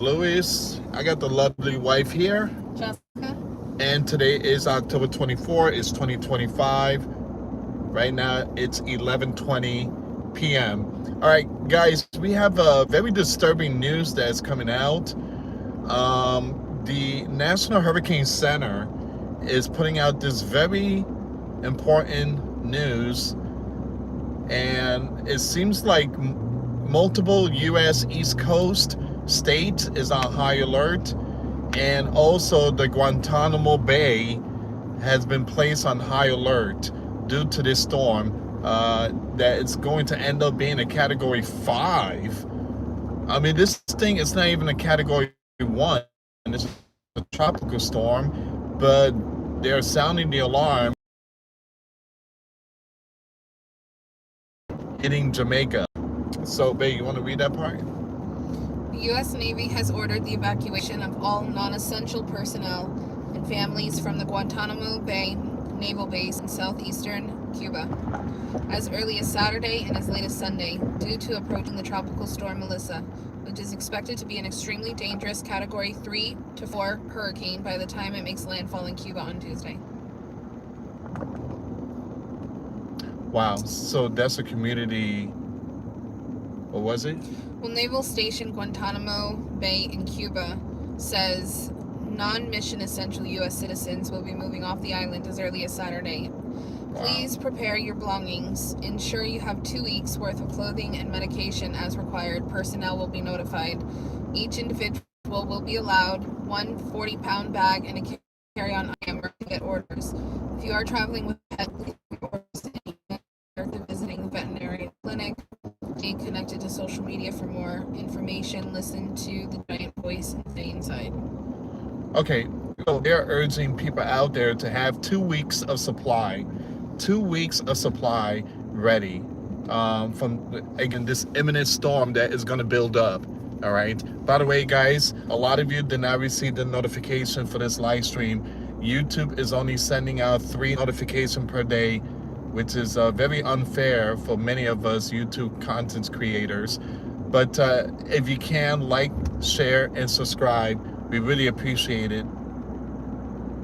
Louis. I got the lovely wife here, Jessica. and today is October 24th. It's 2025. Right now, it's 11:20 p.m. All right, guys, we have a very disturbing news that's coming out. The National Hurricane Center is putting out this very important news, and it seems like multiple U.S. East Coast states is on high alert, and also the Guantanamo Bay has been placed on high alert due to this storm that it's going to end up being a Category 5. I mean, this thing is not even a Category 1. It's a tropical storm, but they're sounding the alarm hitting Jamaica. So, babe, you want to read that part? The U.S. Navy has ordered the evacuation of all non-essential personnel and families from the Guantanamo Bay naval base in southeastern Cuba as early as Saturday and as late as Sunday due to approaching the tropical storm Melissa, which is expected to be an extremely dangerous Category 3 to 4 hurricane by the time it makes landfall in Cuba on Tuesday. Wow, so that's a community, what was it? Well, Naval Station Guantanamo Bay in Cuba says non-mission essential U.S. citizens will be moving off the island as early as Saturday. Please prepare your belongings. Ensure you have 2 weeks worth of clothing and medication as required. Personnel will be notified. Each individual will be allowed one 40-pound bag and a carry-on hammer to get orders. If you are traveling with pets, please get orders to visiting the veterinary clinic. Stay connected to social media for more information. Listen to the giant voice and stay inside. Okay, so they're urging people out there to have 2 weeks of supply. 2 weeks of supply ready from, again, this imminent storm that is going to build up. All right. By the way, guys, a lot of you did not receive the notification for this live stream. YouTube is only sending out 3 notifications per day, which is very unfair for many of us YouTube content creators. But if you can, like, share, and subscribe, we really appreciate it.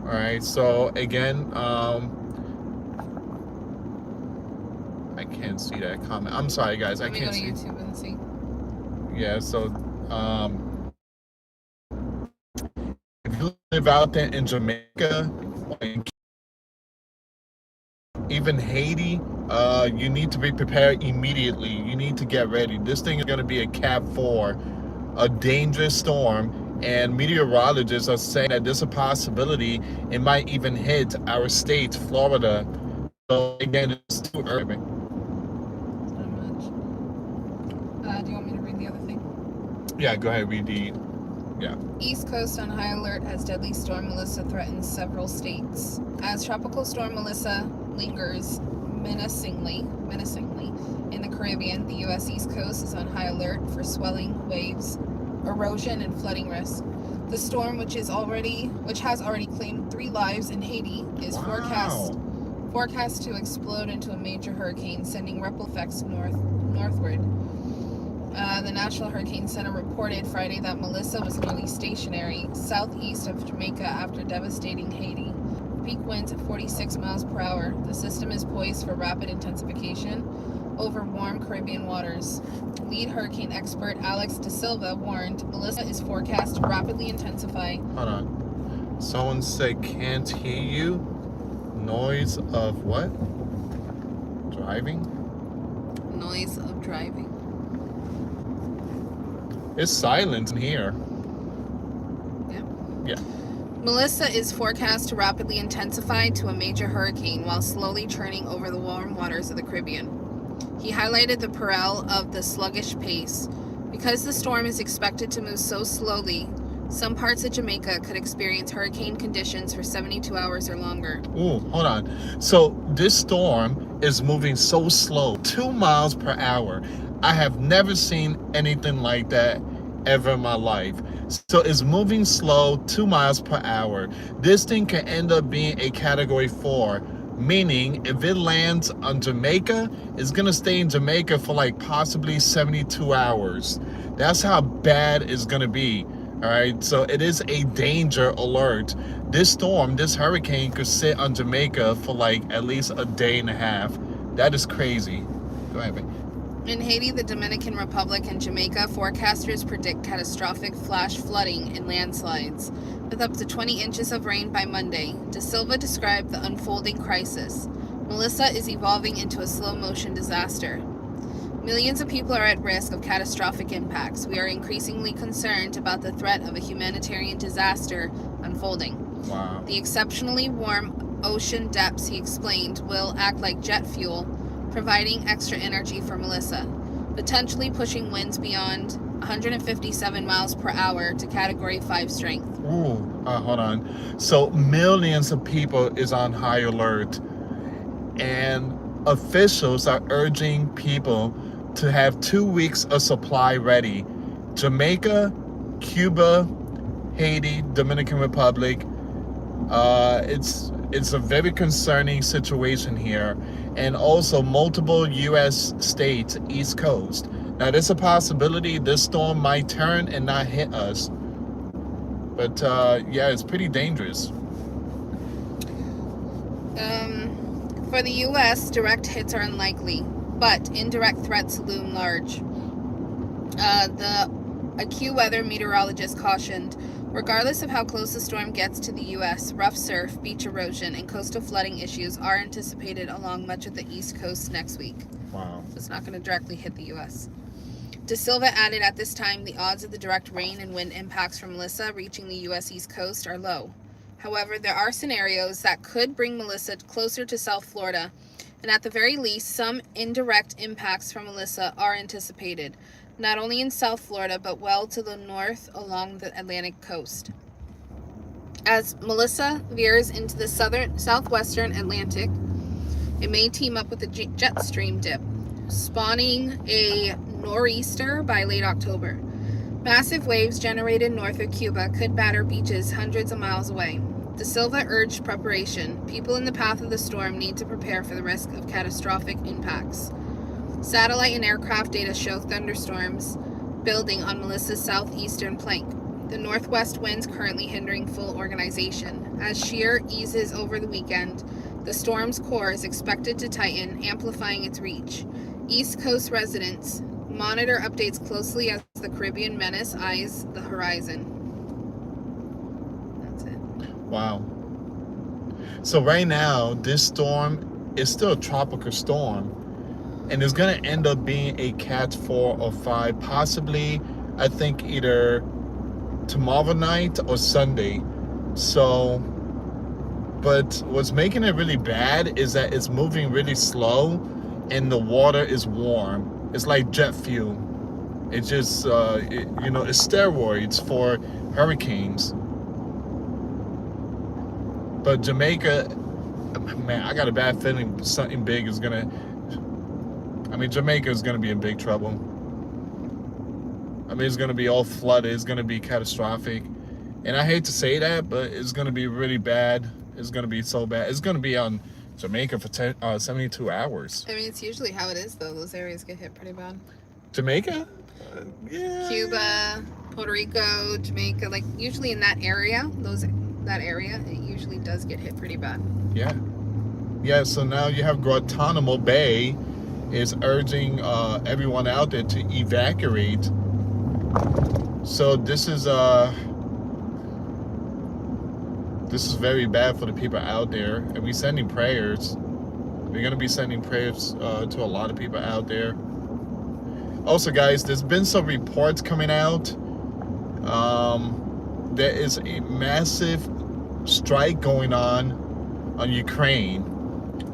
All right. So again, I can't see that comment. I'm sorry, guys. I can't see. Let me go to YouTube and see. Yeah. So if you live out there in Jamaica, even Haiti, you need to be prepared immediately. You need to get ready. This thing is going to be a Cat 4, a dangerous storm, and meteorologists are saying that there's a possibility it might even hit our state, Florida. So again, it's too early. It's not much. Do you want me to read the other thing? Yeah, go ahead, read the... Yeah. East Coast on high alert as deadly storm Melissa threatens several states. As tropical storm Melissa lingers menacingly in the Caribbean, the U.S. East Coast is on high alert for swelling waves, erosion, and flooding risk. The storm, which has already claimed 3 lives in Haiti, is forecast to explode into a major hurricane, sending ripple effects northward. The National Hurricane Center reported Friday that Melissa was nearly stationary southeast of Jamaica after devastating Haiti. Peak winds at 46 miles per hour. The system is poised for rapid intensification over warm Caribbean waters. Lead hurricane expert Alex De Silva warned Melissa is forecast to rapidly intensify. Hold on. Someone said can't hear you. Noise of what? Driving? Noise of driving. It's silent in here. Yeah. Melissa is forecast to rapidly intensify to a major hurricane while slowly churning over the warm waters of the Caribbean. He highlighted the peril of the sluggish pace. Because the storm is expected to move so slowly, some parts of Jamaica could experience hurricane conditions for 72 hours or longer. Ooh, hold on. So this storm is moving so slow, 2 miles per hour. I have never seen anything like that ever in my life. So it's moving slow, 2 miles per hour. This thing can end up being a Category 4, meaning if it lands on Jamaica, it's gonna stay in Jamaica for like possibly 72 hours. That's how bad it's gonna be. All right, so it is a danger alert. This storm, this hurricane could sit on Jamaica for like at least a day and a half. That is crazy. Go ahead, babe. In Haiti, the Dominican Republic, and Jamaica, forecasters predict catastrophic flash flooding and landslides, with up to 20 inches of rain by Monday. De Silva described the unfolding crisis. Melissa is evolving into a slow-motion disaster. Millions of people are at risk of catastrophic impacts. We are increasingly concerned about the threat of a humanitarian disaster unfolding. Wow. The exceptionally warm ocean depths, he explained, will act like jet fuel, providing extra energy for Melissa, potentially pushing winds beyond 157 miles per hour to Category 5 strength. Ooh, hold on. So millions of people is on high alert, and officials are urging people to have 2 weeks of supply ready. Jamaica, Cuba, Haiti, Dominican Republic. It's a very concerning situation here, and also multiple U.S. states, East Coast. Now, there's a possibility this storm might turn and not hit us, but yeah, it's pretty dangerous. For the U.S., direct hits are unlikely, but indirect threats loom large. The AccuWeather meteorologist cautioned, regardless of how close the storm gets to the U.S., rough surf, beach erosion, and coastal flooding issues are anticipated along much of the East Coast next week. Wow. So it's not going to directly hit the U.S. De Silva added, at this time, the odds of the direct rain and wind impacts from Melissa reaching the U.S. East Coast are low. However, there are scenarios that could bring Melissa closer to South Florida, and at the very least, some indirect impacts from Melissa are anticipated, not only in South Florida, but well to the north along the Atlantic coast. As Melissa veers into the southwestern Atlantic, it may team up with a jet stream dip, spawning a nor'easter by late October. Massive waves generated north of Cuba could batter beaches hundreds of miles away. De Silva urged preparation. People in the path of the storm need to prepare for the risk of catastrophic impacts. Satellite and aircraft data show thunderstorms building on Melissa's southeastern flank. The northwest winds currently hindering full organization. As shear eases over the weekend, the storm's core is expected to tighten, amplifying its reach. East Coast residents monitor updates closely as the Caribbean menace eyes the horizon. That's it. Wow. So right now, this storm is still a tropical storm, and it's going to end up being a Cat 4 or 5, possibly, I think, either tomorrow night or Sunday. So, but what's making it really bad is that it's moving really slow, and the water is warm. It's like jet fuel. It's just, it's steroids for hurricanes. But Jamaica, man, I got a bad feeling something big is gonna. Jamaica is gonna be in big trouble. It's gonna be all flooded. It's gonna be catastrophic, and I hate to say that, but it's gonna be really bad. It's gonna be so bad. It's gonna be on Jamaica for 72 hours. It's usually how it is, though. Those areas get hit pretty bad. Jamaica? Yeah. Cuba, Puerto Rico, Jamaica, like usually in that area, that area, it usually does get hit pretty bad. Yeah. Yeah, so now you have Guantanamo Bay is urging everyone out there to evacuate. So this is very bad for the people out there, and we're sending prayers. We're going to be sending prayers to a lot of people out there. Also, guys, there's been some reports coming out. There is a massive strike going on Ukraine,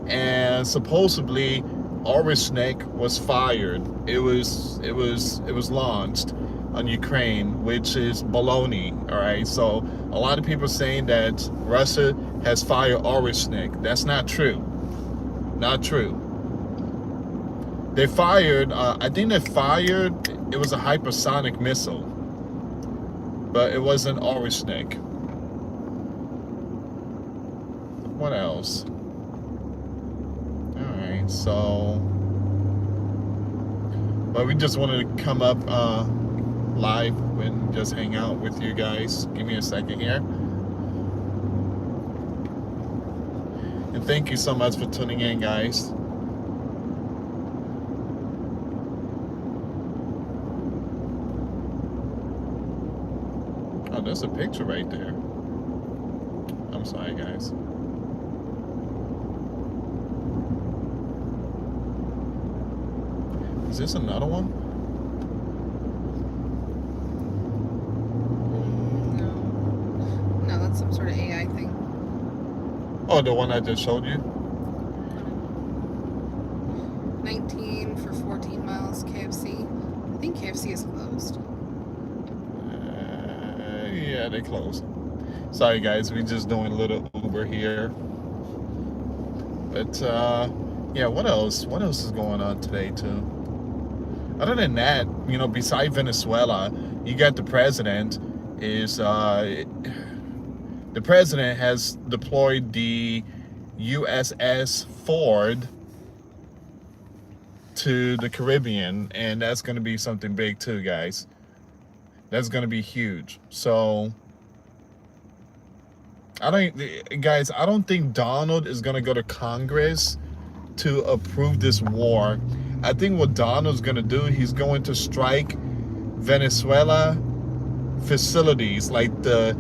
and supposedly Oryshnik was fired. It was launched on Ukraine, which is baloney. All right, so a lot of people saying that Russia has fired Oryshnik. That's not true. Not true. They fired, I think they fired, it was a hypersonic missile, but it wasn't Oryshnik. What else? Alright, so, but we just wanted to come up live and just hang out with you guys. Give me a second here. And thank you so much for tuning in, guys. Oh, there's a picture right there. I'm sorry, guys. Is this another one? No, that's some sort of AI thing. Oh, the one I just showed you? 19 for 14 miles, KFC. I think KFC is closed. Yeah, they closed. Sorry, guys. We're just doing a little Uber here. But, yeah, what else? What else is going on today, too? Other than that, you know, beside Venezuela, you got the president the president has deployed the USS Ford to the Caribbean, and that's going to be something big too, guys. That's going to be huge. So I don't think Donald is going to go to Congress to approve this war. I think what Donald's going to do, he's going to strike Venezuela facilities, like the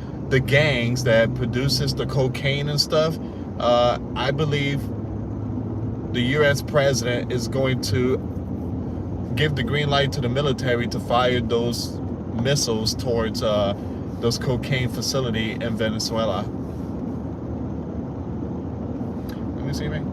gangs that produces the cocaine and stuff. I believe the U.S. president is going to give the green light to the military to fire those missiles towards those cocaine facility in Venezuela. Let me see, man.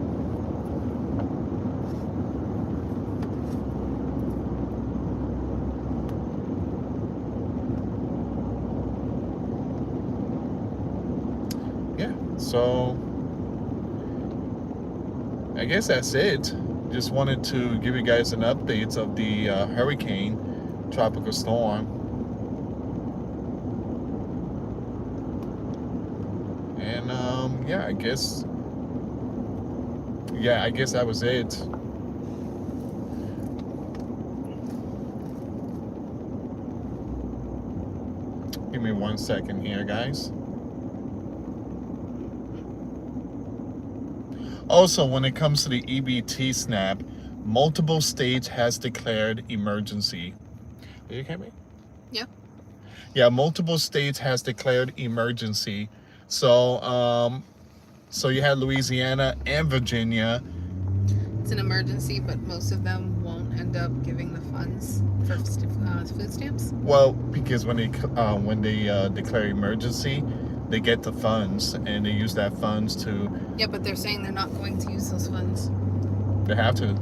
Yeah, so I guess that's it. Just wanted to give you guys an update of the hurricane tropical storm. And yeah, I guess that was it. Give me 1 second here, guys. Also, when it comes to the EBT snap, multiple states has declared emergency. Are you hearing me? Yeah. Yeah, multiple states has declared emergency. So, so you had Louisiana and Virginia. It's an emergency, but most of them won't end up giving the funds for food stamps. Well, because when they declare emergency, they get the funds and they use that funds to. Yeah, but they're saying they're not going to use those funds. They have to.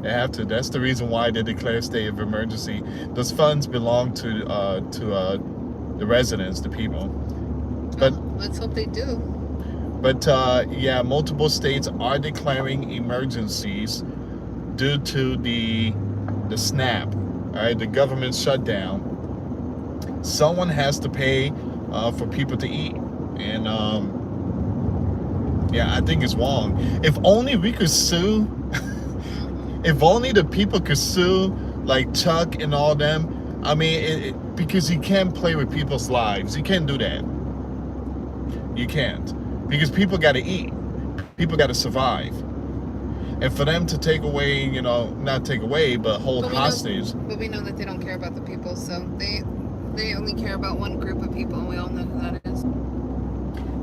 They have to. That's the reason why they declare a state of emergency. Those funds belong to the residents, the people. But let's hope they do. But yeah, multiple states are declaring emergencies due to the snap. All right, the government shutdown. Someone has to pay for people to eat, and yeah, I think it's wrong. If only we could sue. If only the people could sue, like Chuck and all them. I mean, because you can't play with people's lives. You can't do that. You can't. Because people got to eat. People got to survive. And for them to take away, you know, not take away, but hold hostage. But we know that they don't care about the people, so they only care about one group of people, and we all know who that is.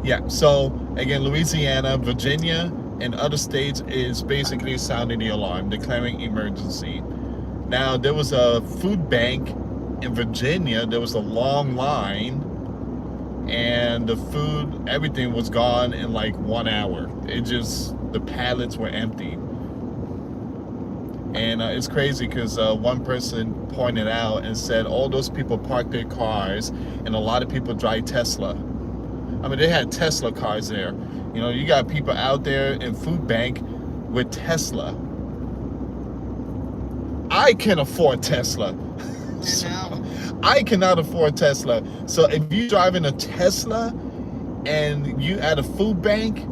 Yeah, so again, Louisiana, Virginia, and other states is basically sounding the alarm, declaring emergency. Now, there was a food bank in Virginia. There was a long line, and the food, everything was gone in like 1 hour. The pallets were empty. And it's crazy because one person pointed out and said all those people parked their cars, and a lot of people drive Tesla. I mean, they had Tesla cars there. You know, you got people out there in food bank with Tesla. I can afford Tesla. I cannot afford Tesla. So if you're driving a Tesla and you at a food bank,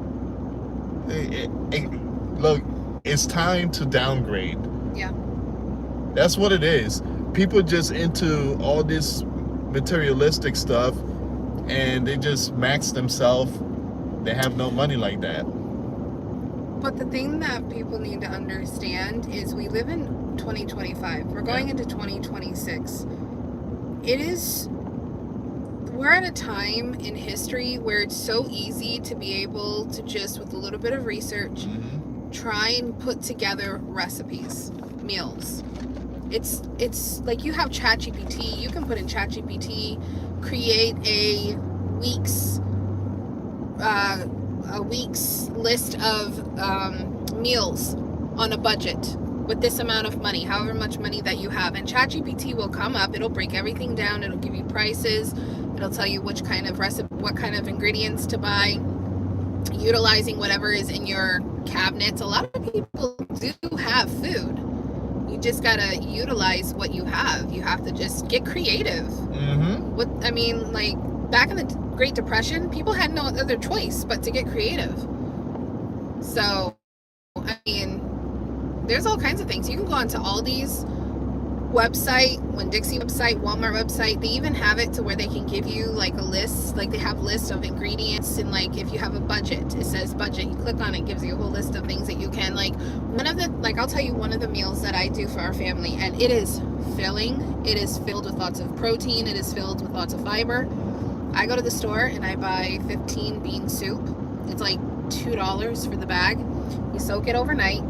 look, it's time to downgrade. Yeah. That's what it is. people just into all this materialistic stuff, and they just max themselves. They have no money like that. But the thing that people need to understand is we live in 2025. We're going into 2026. We're at a time in history where it's so easy to be able to just, with a little bit of research, try and put together recipes, meals. It's like you have ChatGPT. You can put in ChatGPT, create a week's list of meals on a budget with this amount of money, however much money that you have, and ChatGPT will come up. It'll break everything down. It'll give you prices. It'll tell you which kind of recipe, what kind of ingredients to buy, utilizing whatever is in your cabinets. A lot of people do have food. You just gotta utilize what you have. You have to just get creative. Like back in the Great Depression, people had no other choice but to get creative. So, I mean, there's all kinds of things. You can go onto Aldi's website, Winn-Dixie website, Walmart website. They even have it to where they can give you like a list. Like they have lists of ingredients, and like if you have a budget, it says budget. You click on it, gives you a whole list of things that you can like. I'll tell you one of the meals that I do for our family, and it is filling. It is filled with lots of protein. It is filled with lots of fiber. I go to the store and I buy 15 bean soup. It's like $2 for the bag. You soak it overnight.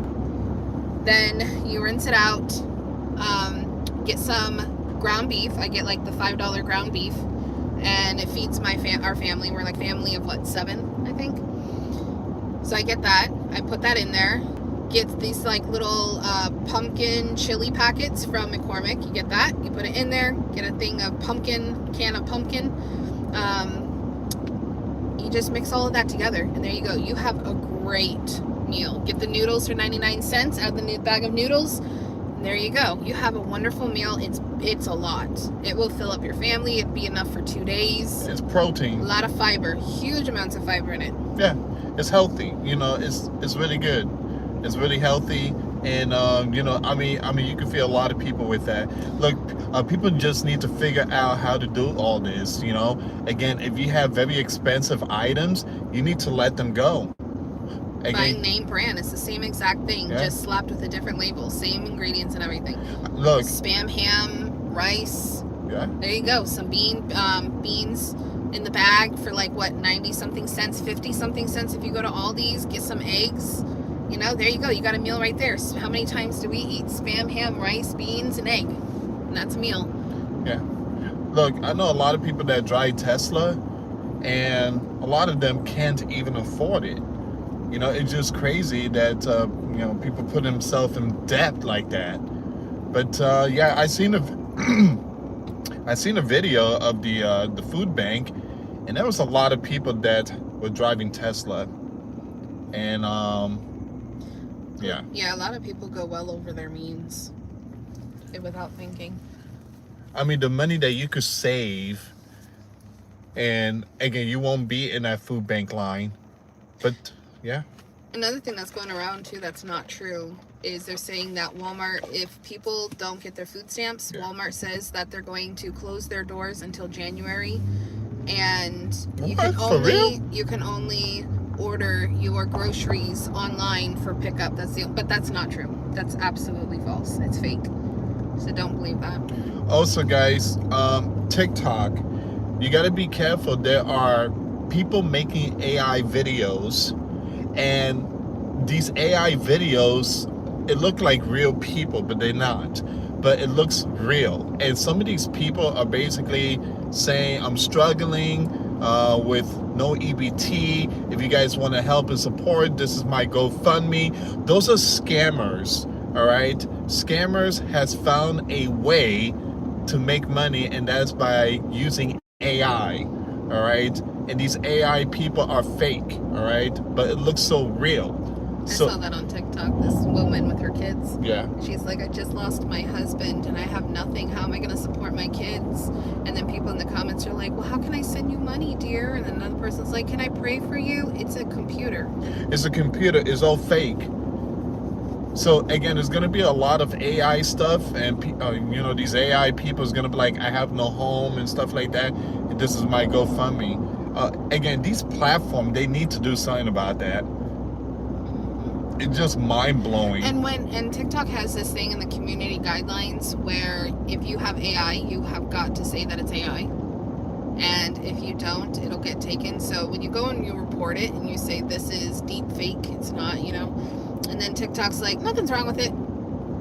Then you rinse it out. Get some ground beef. I get like the $5 ground beef, and it feeds our family. We're like family of 7, I think. So I get that. I put that in there. Get these like little pumpkin chili packets from McCormick. You get that. You put it in there. Get a can of pumpkin. You just mix all of that together, and there you go. You have a great meal. Get the noodles for 99 cents. Add the new bag of noodles. And there you go. You have a wonderful meal. It's a lot. It will fill up your family. It'd be enough for 2 days. It's protein. A lot of fiber. Huge amounts of fiber in it. Yeah, it's healthy. It's really good. It's really healthy. And you can feel a lot of people with that. Look, people just need to figure out how to do all this. Again, if you have very expensive items, you need to let them go. Again, buying name brand, it's the same exact thing, just slapped with a different label, same ingredients and everything. Look, Spam ham, rice. Yeah. There you go. Some beans in the bag for 90 something cents, 50 something cents. If you go to Aldi's, get some eggs. There you go. You got a meal right there. So how many times do we eat spam, ham, rice, beans, and egg? And that's a meal. Yeah. Look, I know a lot of people that drive Tesla, and a lot of them can't even afford it. It's just crazy that, people put themselves in debt like that. But, I seen a video of the food bank, and there was a lot of people that were driving Tesla. And, Yeah, a lot of people go well over their means without thinking. I mean, the money that you could save, and again, you won't be in that food bank line. But, yeah. Another thing that's going around, too, that's not true, is they're saying that Walmart, if people don't get their food stamps, Walmart says that they're going to close their doors until January. And you can only order your groceries online for pickup. But that's not true. That's absolutely false. It's fake. So don't believe that. Also, guys, TikTok, you got to be careful. There are people making AI videos, and these AI videos, it look like real people, but they're not. But it looks real. And some of these people are basically saying, I'm struggling with no EBT. If you guys want to help and support, this is my GoFundMe. Those are scammers, all right? Scammers has found a way to make money, and that's by using AI, all right? And these AI people are fake, all right? But it looks so real. I saw that on TikTok, this woman with her kids. Yeah. She's like, I just lost my husband and I have nothing. How am I going to support my kids? And then people in the comments are like, well, how can I send you money, dear? And then another person's like, can I pray for you? It's a computer. It's a computer. It's all fake. So again, there's gonna be a lot of AI stuff, and these AI people is gonna be like, I have no home and stuff like that. And this is my GoFundMe. Again, these platforms, they need to do something about that. It's just mind blowing. And TikTok has this thing in the community guidelines where if you have AI, you have got to say that it's AI, and if you don't, it'll get taken. So when you go and you report it and you say this is deep fake, it's not, and then TikTok's like, nothing's wrong with it.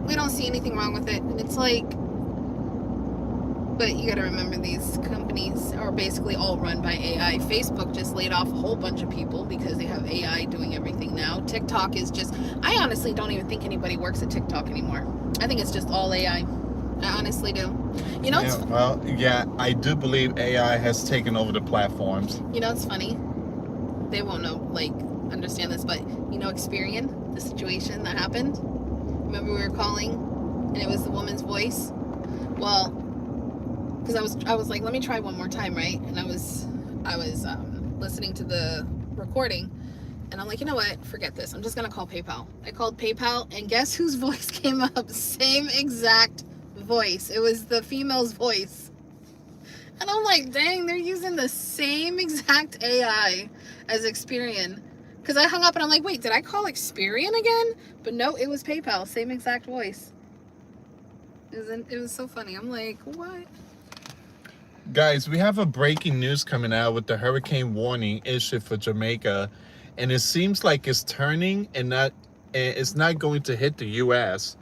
We don't see anything wrong with it, and it's like, but you got to remember these companies are basically all run by AI. Facebook just laid off a whole bunch of people because they have AI doing everything now. TikTok is just, I honestly don't even think anybody works at TikTok anymore. I think it's just all AI. I honestly do. I do believe AI has taken over the platforms. It's funny. They won't understand this, but Experian, the situation that happened. Remember we were calling and it was the woman's voice? Well, because I was like, let me try one more time, right? And I was listening to the recording, and I'm like, you know what? Forget this. I'm just gonna call PayPal. I called PayPal, and guess whose voice came up? Same exact voice. It was the female's voice. And I'm like, dang, they're using the same exact AI as Experian. Because I hung up and I'm like, wait, did I call Experian again? But no, it was PayPal. Same exact voice. It was so funny. I'm like, what? Guys, we have a breaking news coming out with the hurricane warning issued for Jamaica, and it seems like it's turning and it's not going to hit the US.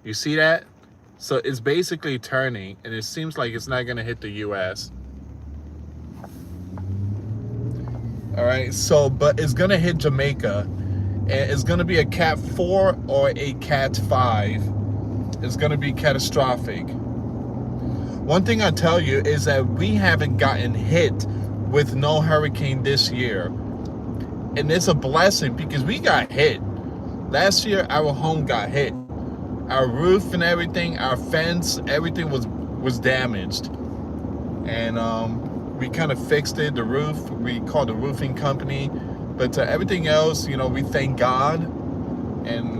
You see that? So it's basically turning, and it seems like it's not going to hit the US. All right, so but it's going to hit Jamaica, and it's going to be a Cat 4 or a Cat 5. It's going to be catastrophic. One thing I tell you is that we haven't gotten hit with no hurricane this year. And it's a blessing because we got hit. Last year, our home got hit. Our roof and everything, our fence, everything was damaged. And we kind of fixed it, the roof. We called the roofing company. But everything else, we thank God. And,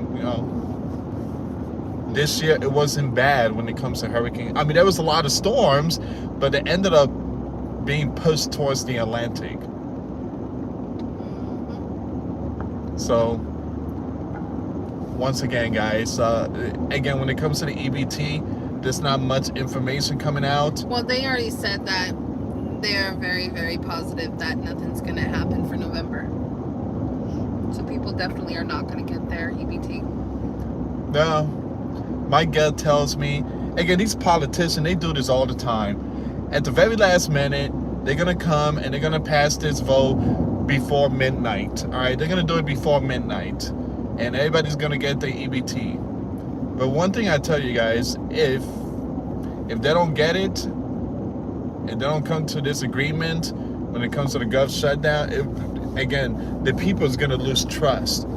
this year it wasn't bad when it comes to hurricane. I mean, there was a lot of storms, but it ended up being pushed towards the Atlantic. So once again, guys, when it comes to the EBT, there's not much information coming out. Well, they already said that they're very, very positive that nothing's going to happen for November. So people definitely are not going to get their EBT. No. My gut tells me, again, these politicians, they do this all the time. At the very last minute, they're going to come and they're going to pass this vote before midnight. All right, they're going to do it before midnight. And everybody's going to get their EBT. But one thing I tell you guys, if they don't get it, if they don't come to this agreement when it comes to the gov shutdown, again, the people is going to lose trust.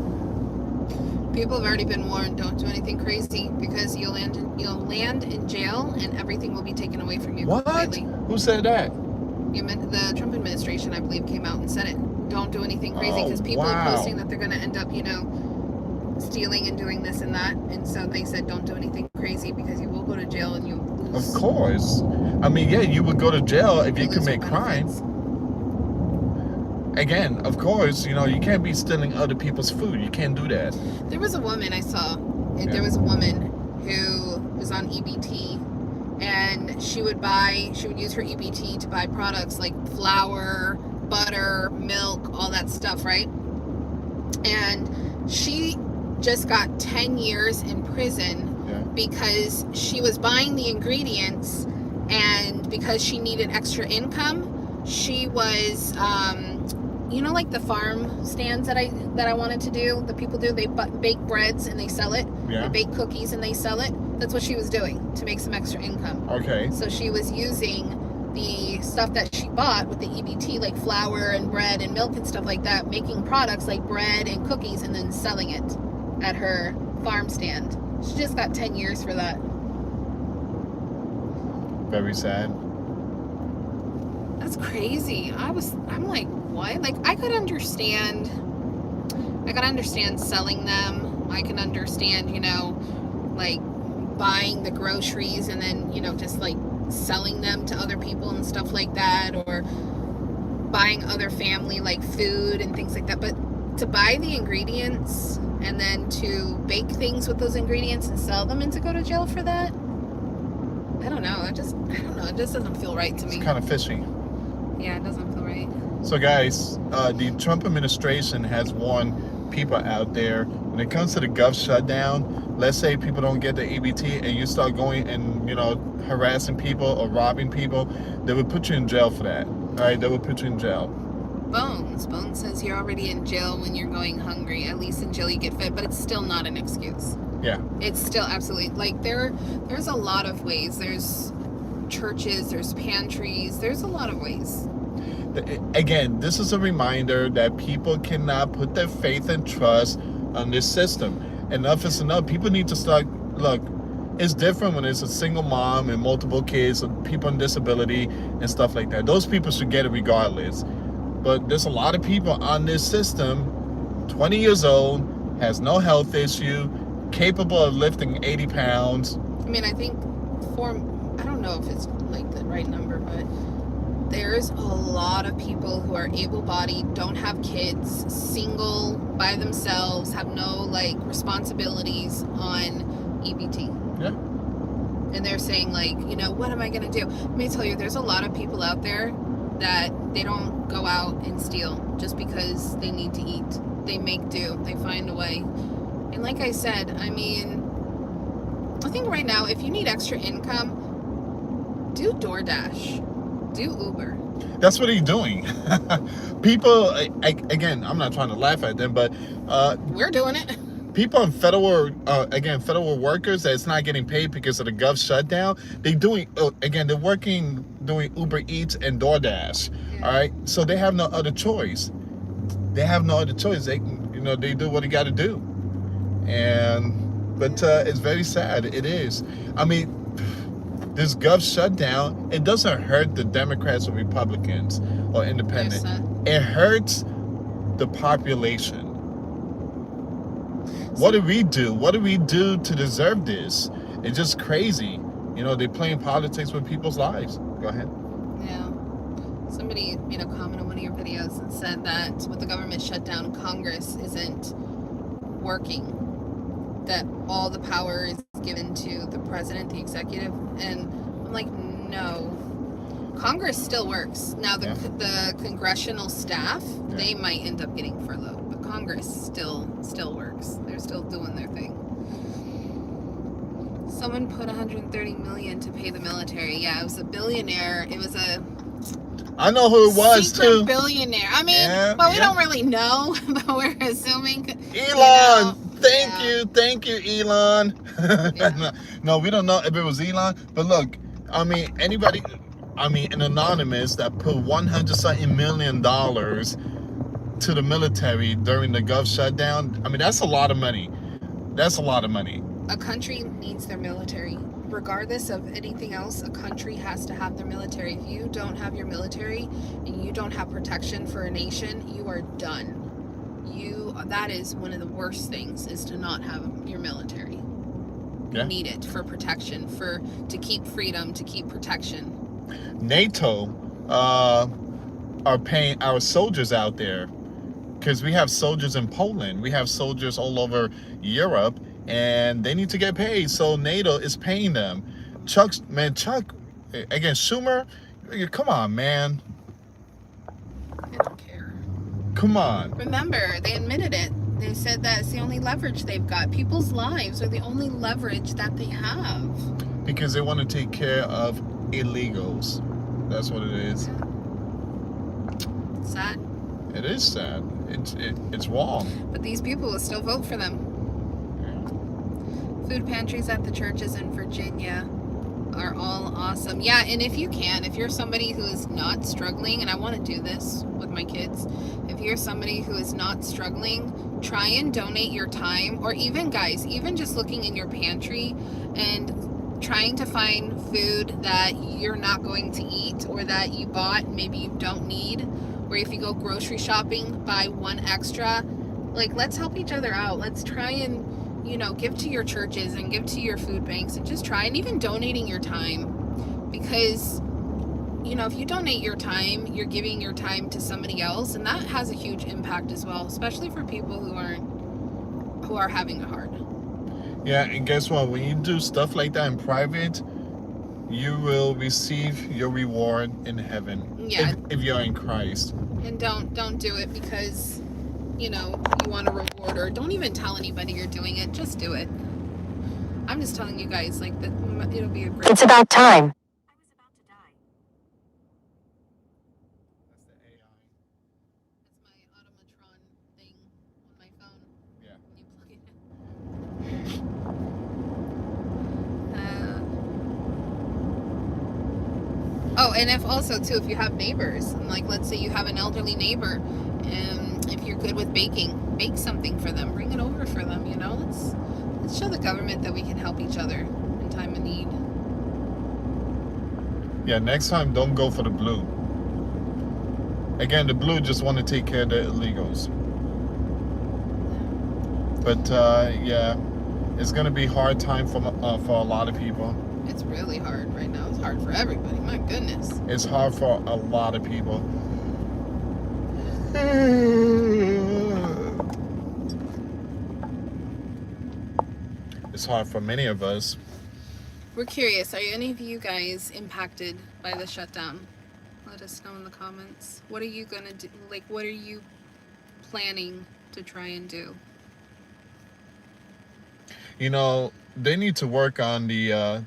People have already been warned, don't do anything crazy because you'll land in jail and everything will be taken away from you. What? Completely. Who said that? The Trump administration, I believe, came out and said it. Don't do anything crazy because people are posting that they're going to end up, stealing and doing this and that. And so they said, don't do anything crazy because you will go to jail and you lose. Of course. I mean, yeah, you would go to jail if you commit crimes. Again, of course, you can't be stealing other people's food. You can't do that. There was a woman I saw. There was a woman who was on EBT, and she would use her EBT to buy products like flour, butter, milk, all that stuff, right? And she just got 10 years in prison because she was buying the ingredients, and because she needed extra income, she was like the farm stands that I wanted to do, the people do, they bake breads and they sell it. They bake cookies and they sell it. That's what she was doing to make some extra income. Okay. So she was using the stuff that she bought with the EBT, like flour and bread and milk and stuff like that, making products like bread and cookies and then selling it at her farm stand. She just got 10 years for that. Very sad. That's crazy. I'm like, what? Like, I could understand selling them I can understand, like buying the groceries and then, just like selling them to other people and stuff like that, or buying other family like food and things like that. But to buy the ingredients and then to bake things with those ingredients and sell them and to go to jail for that, I don't know. It just doesn't feel right to me. It's kind of fishy. Yeah, it doesn't feel right. So guys, the Trump administration has warned people out there, when it comes to the gov shutdown, let's say people don't get the EBT and you start going and, harassing people or robbing people, they would put you in jail for that. All right, they would put you in jail. Bones says you're already in jail when you're going hungry. At least until you get fed, but it's still not an excuse. Yeah. It's still absolutely, like, there's a lot of ways. There's churches, there's pantries, there's a lot of ways. Again, this is a reminder that people cannot put their faith and trust on this system. Enough is enough. People need to start, look, it's different when it's a single mom and multiple kids, and people on disability and stuff like that. Those people should get it regardless. But there's a lot of people on this system, 20 years old, has no health issue, capable of lifting 80 pounds. I mean, I think I don't know if it's like the right number, but there's a lot of people who are able-bodied, don't have kids, single, by themselves, have no like responsibilities on EBT. Yeah. And they're saying like, what am I gonna do? Let me tell you, there's a lot of people out there that they don't go out and steal just because they need to eat. They make do. They find a way. And like I said, I mean, I think right now, if you need extra income, do DoorDash. Do Uber. That's what he's doing. People, again, I'm not trying to laugh at them, but we're doing it. People in federal workers that's not getting paid because of the gov shutdown, they're working doing Uber Eats and DoorDash. Yeah. All right, so they have no other choice. They they do what they got to do, but it's very sad. It is. I mean, this gov shutdown, it doesn't hurt the Democrats or Republicans or independent. It hurts the population. What do we do? What do we do to deserve this? It's just crazy. They're playing politics with people's lives. Go ahead. Yeah. Somebody made a comment on one of your videos and said that with the government shutdown, Congress isn't working. That all the power is given to the president, the executive, and I'm like, no. Congress still works. Now the congressional staff, they might end up getting furloughed, but Congress still works. They're still doing their thing. Someone put $130 million to pay the military. Yeah, it was a billionaire. It was I know who it was too. Billionaire. I mean, but we don't really know, but we're assuming. Elon. Thank you, Elon. No, we don't know if it was Elon. But look, an anonymous that put $100 million to the military during the gov shutdown. I mean, that's a lot of money. That's a lot of money. A country needs their military. Regardless of anything else, a country has to have their military. If you don't have your military and you don't have protection for a nation, you are done. That is one of the worst things, is to not have your military. You need it for protection, to keep freedom, to keep protection. NATO are paying our soldiers out there, because we have soldiers in Poland, we have soldiers all over Europe, and they need to get paid. So NATO is paying them. Chuck, again, Schumer, come on, man. I don't care. Come on. Remember, they admitted it. They said that it's the only leverage they've got. People's lives are the only leverage that they have. Because they want to take care of illegals. That's what it is. Sad. It is sad. It's wrong. But these people will still vote for them. Food pantries at the churches in Virginia are all awesome. Yeah, and if you're somebody who is not struggling, and I want to do this with my kids, if you're somebody who is not struggling, try and donate your time, or even just looking in your pantry and trying to find food that you're not going to eat, or that you bought, maybe you don't need, or if you go grocery shopping, buy one extra. Like, let's help each other out. Let's try and give to your churches and give to your food banks, and just try, and even donating your time, because if you donate your time, you're giving your time to somebody else, and that has a huge impact as well, especially for people who are having it hard. Yeah, and guess what? When you do stuff like that in private, you will receive your reward in heaven. Yeah. If you're in Christ. And don't do it because you want a reward, or don't even tell anybody you're doing it. Just do it. I'm just telling you guys, like, that it'll be a great. It's about time. That's the AI. It's my automatron thing on my phone. Yeah. When you plug it in. Oh, and if you have neighbors, and like, let's say you have an elderly neighbor, and if you're good with baking, bake something for them, bring it over for them. Let's show the government that we can help each other in time of need. Yeah, next time don't go for the blue. Again, the blue just want to take care of the illegals. But yeah, it's gonna be hard time for a lot of people. It's really hard right now. It's hard for everybody. My goodness. It's hard for a lot of people. It's hard for many of us. We're curious. Are any of you guys impacted by the shutdown? Let us know in the comments. What are you gonna do? Like, what are you planning to try and do? They need to work on the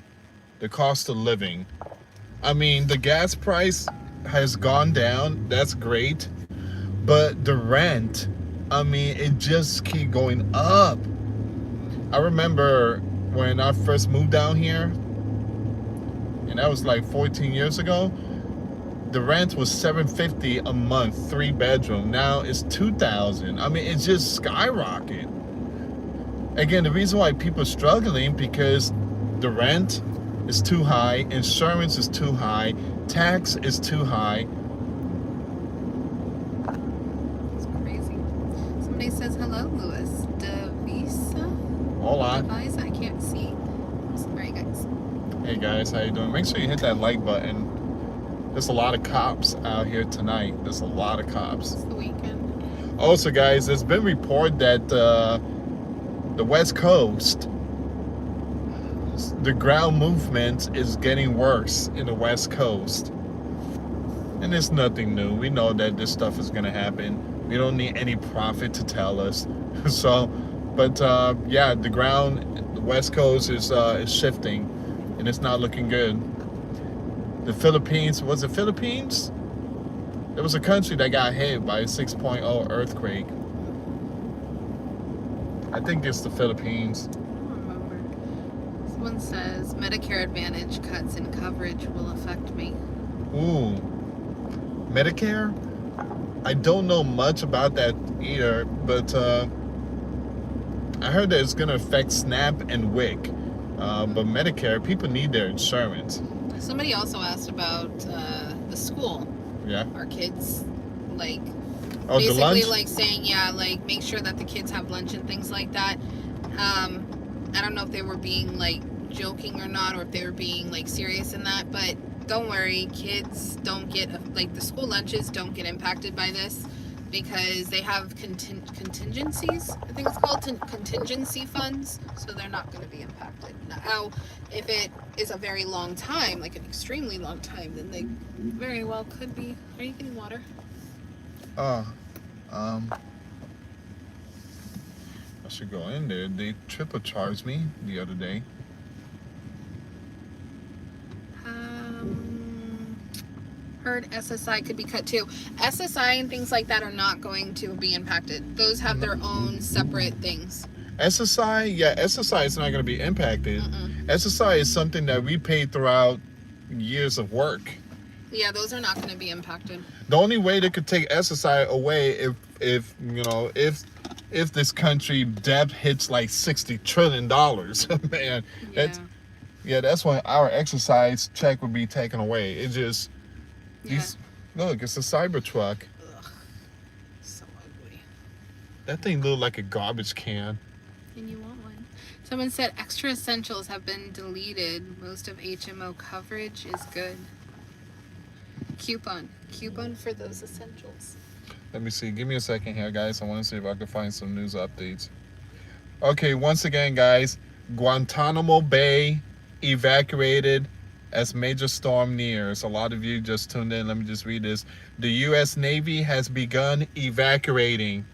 cost of living. I mean, the gas price has gone down. That's great. But the rent, it just keep going up. I remember when I first moved down here, and that was like 14 years ago, the rent was $750 a month, 3-bedroom. Now it's $2,000. It's just skyrocketed. Again, the reason why people are struggling because the rent is too high, insurance is too high, tax is too high. It's crazy. Somebody says hello, Louis. Devisa? Hola. Devisa? I can't see. I'm sorry, guys. Hey guys, how you doing? Make sure you hit that like button. There's a lot of cops out here tonight. There's a lot of cops. It's the weekend. Also, guys, there's been report that the West Coast, the ground movement is getting worse in the West Coast. And it's nothing new. We know that this stuff is going to happen. We don't need any prophet to tell us. Yeah, the West Coast is shifting, and it's not looking good. The Philippines, was it Philippines? There was a country that got hit by a 6.0 earthquake. I think it's the Philippines. I don't remember. This one says Medicare Advantage cuts in coverage will affect me. Ooh, Medicare? I don't know much about that either, but I heard that it's going to affect SNAP and WIC. But Medicare, people need their insurance. Somebody also asked about the school. Yeah. Our kids, like, Oh, the lunch? basically, like, saying, yeah, like, make sure that the kids have lunch and things like that. I don't know if they were being, like, joking or not, or if they were being, like, serious in that, but don't worry, kids don't get, like, the school lunches don't get impacted by this, because they have contingencies, I think it's called, contingency funds, so they're not going to be impacted. Now, if it is a very long time, like an extremely long time, then they very well could be. Are you getting water? I should go in there. They triple charged me the other day. Heard SSI could be cut too. SSI and things like that are not going to be impacted. Those have their own separate things. SSI, yeah, SSI is not going to be impacted. SSI is something that we paid throughout years of work. Yeah, those are not going to be impacted. The only way they could take SSI away if this country debt hits like $60 trillion, man. That's when our exercise check would be taken away. It just look, it's a Cybertruck. Ugh, so ugly. That thing looked like a garbage can. And you want one? Someone said extra essentials have been deleted. Most of HMO coverage is good. Coupon for those essentials. Let me see. Give me a second here, guys. I want to see if I can find some news updates. Okay, once again, guys, Guantanamo Bay evacuated as major storm nears. A lot of you just tuned in. Let me just read this. The U.S. Navy has begun evacuating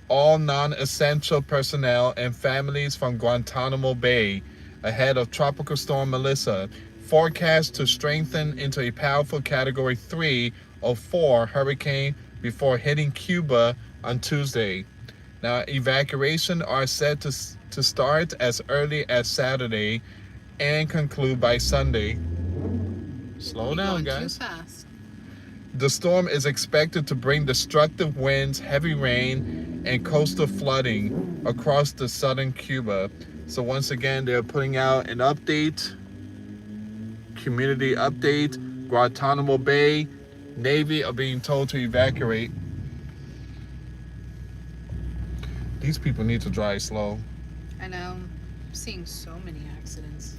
all non-essential personnel and families from Guantanamo Bay ahead of Tropical Storm Melissa, forecast to strengthen into a powerful Category 3 or 4 hurricane before hitting Cuba on Tuesday. Now, evacuations are set to start as early as Saturday and conclude by Sunday. Slow down, guys. Too fast. The storm is expected to bring destructive winds, heavy rain, and coastal flooding across the southern Cuba. So once again, they're putting out an update, community update. Guantanamo Bay, Navy are being told to evacuate. These people need to drive slow. I know. I'm seeing so many accidents.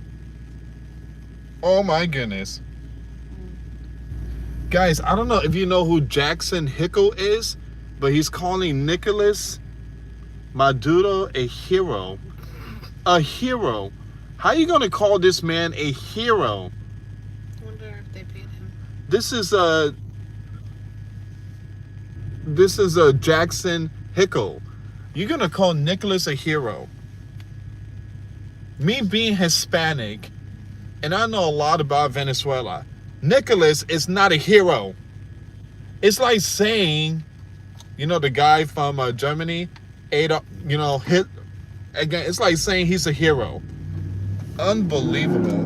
Oh my goodness. Guys, I don't know if you know who Jackson Hickle is, but he's calling Nicolas Maduro a hero. A hero. How are you going to call this man a hero? I wonder if they paid him. This is a Jackson Hickle. You're going to call Nicholas a hero. Me being Hispanic, and I know a lot about Venezuela, Nicholas is not a hero. It's like saying, you know, the guy from Germany, Adolf, you know, hit again. It's like saying he's a hero. Unbelievable.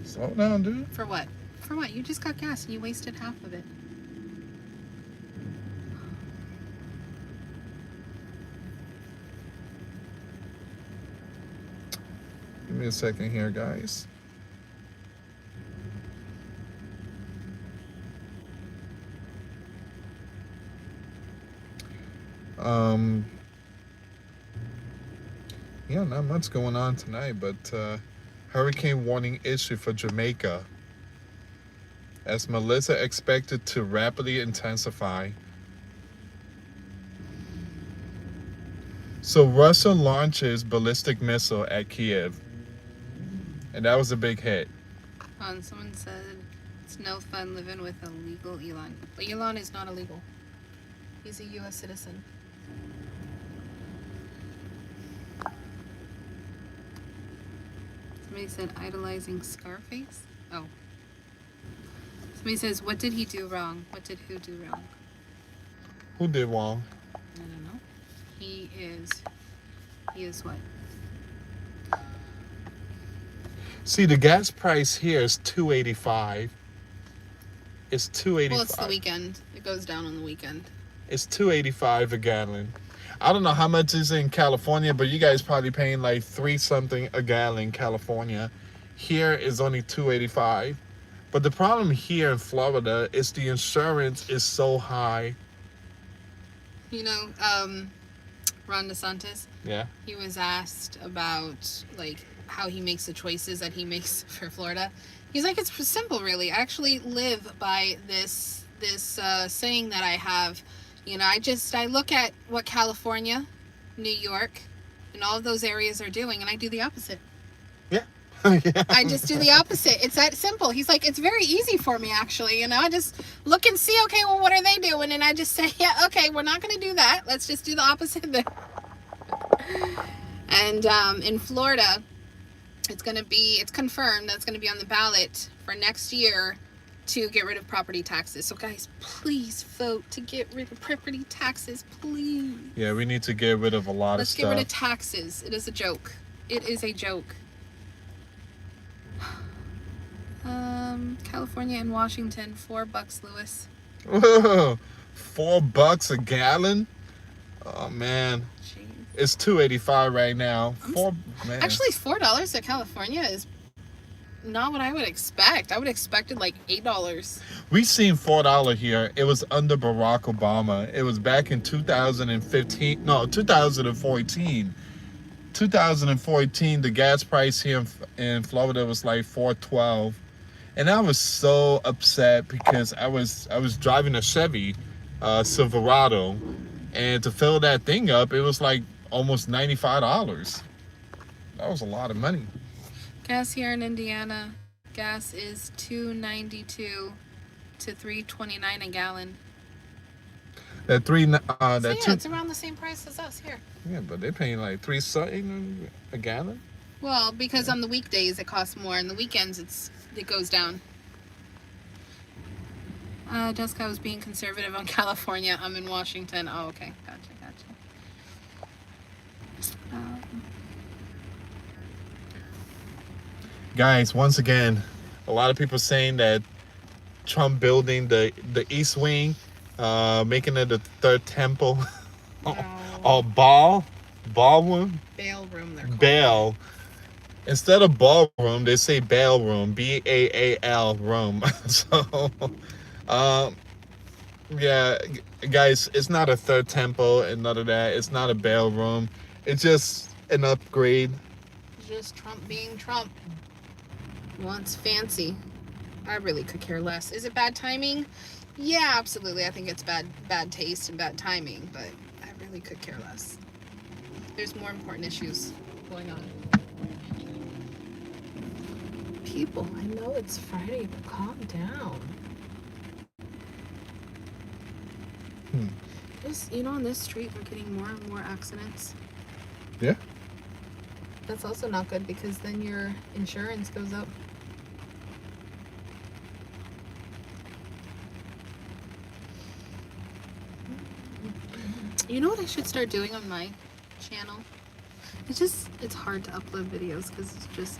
Slow down, dude. For what? For what? You just got gas and you wasted half of it. Give me a second here, guys. Yeah, not much going on tonight, but hurricane warning issued for Jamaica as Melissa expected to rapidly intensify. So Russia launches ballistic missile at Kiev, and that was a big hit. Someone said it's no fun living with a legal Elon. But Elon is not illegal. He's a U.S. citizen. Somebody said idolizing Scarface. Oh. Somebody says, what did he do wrong? What did who do wrong? Who did wrong? I don't know. He is what? See, the gas price here is $2.85. It's $2.85. Well, it's the weekend. It goes down on the weekend. It's $2.85 a gallon. I don't know how much is in California, but you guys probably paying like $3 something a gallon in California. Here is only $2.85. But the problem here in Florida is the insurance is so high. You know, Ron DeSantis. Yeah. He was asked about like how he makes the choices that he makes for Florida. He's like, it's simple, really. I actually live by this saying that I have. You know, I look at what California, New York, and all of those areas are doing, and I do the opposite. Yeah. Yeah. I just do the opposite. It's that simple. He's like, it's very easy for me, actually. You know, I just look and see, okay, well, what are they doing? And I just say, yeah, okay, we're not going to do that. Let's just do the opposite then. And in Florida, it's confirmed that it's going to be on the ballot for next year to get rid of property taxes. So guys, please vote to get rid of property taxes, please. Yeah, we need to get rid of a lot of Let's stuff. get rid of taxes. It is a joke. It is a joke. California and Washington, $4, Lewis. Whoa, $4 a gallon? Oh man. Jeez. It's $2.85 right now. Man. Actually, $4 at California is not what I would expect. I would expect it like $8. We seen $4 here. It was under Barack Obama. It was back in 2014. 2014, the gas price here in Florida was like 4.12, and I was so upset because I was driving a Chevy Silverado, and to fill that thing up, it was like almost $95. That was a lot of money. Gas here in Indiana, gas is $2.92 to $3.29 a gallon. That three, So that yeah, two, it's around the same price as us here. yeah, but they're paying like 3 something a gallon. Well, because on the weekdays it costs more, and the weekends it goes down. Jessica was being conservative on California. I'm in Washington. Oh, okay. Gotcha. Guys, once again, a lot of people saying that Trump building the East Wing, making it the third temple, or ballroom, Bail room. They're called. bail. Instead of ballroom, they say bail room, BAAL room. So, yeah, guys, it's not a third temple and none of that. It's not a bail room. It's just an upgrade. Just Trump being Trump. He wants fancy. I really could care less. Is it bad timing? Yeah, absolutely. I think it's bad taste and bad timing, but I really could care less. There's more important issues going on. People, I know it's Friday, but calm down. Just, on this street, we're getting more and more accidents. Yeah. That's also not good because then your insurance goes up. You know what I should start doing on my channel? It's hard to upload videos because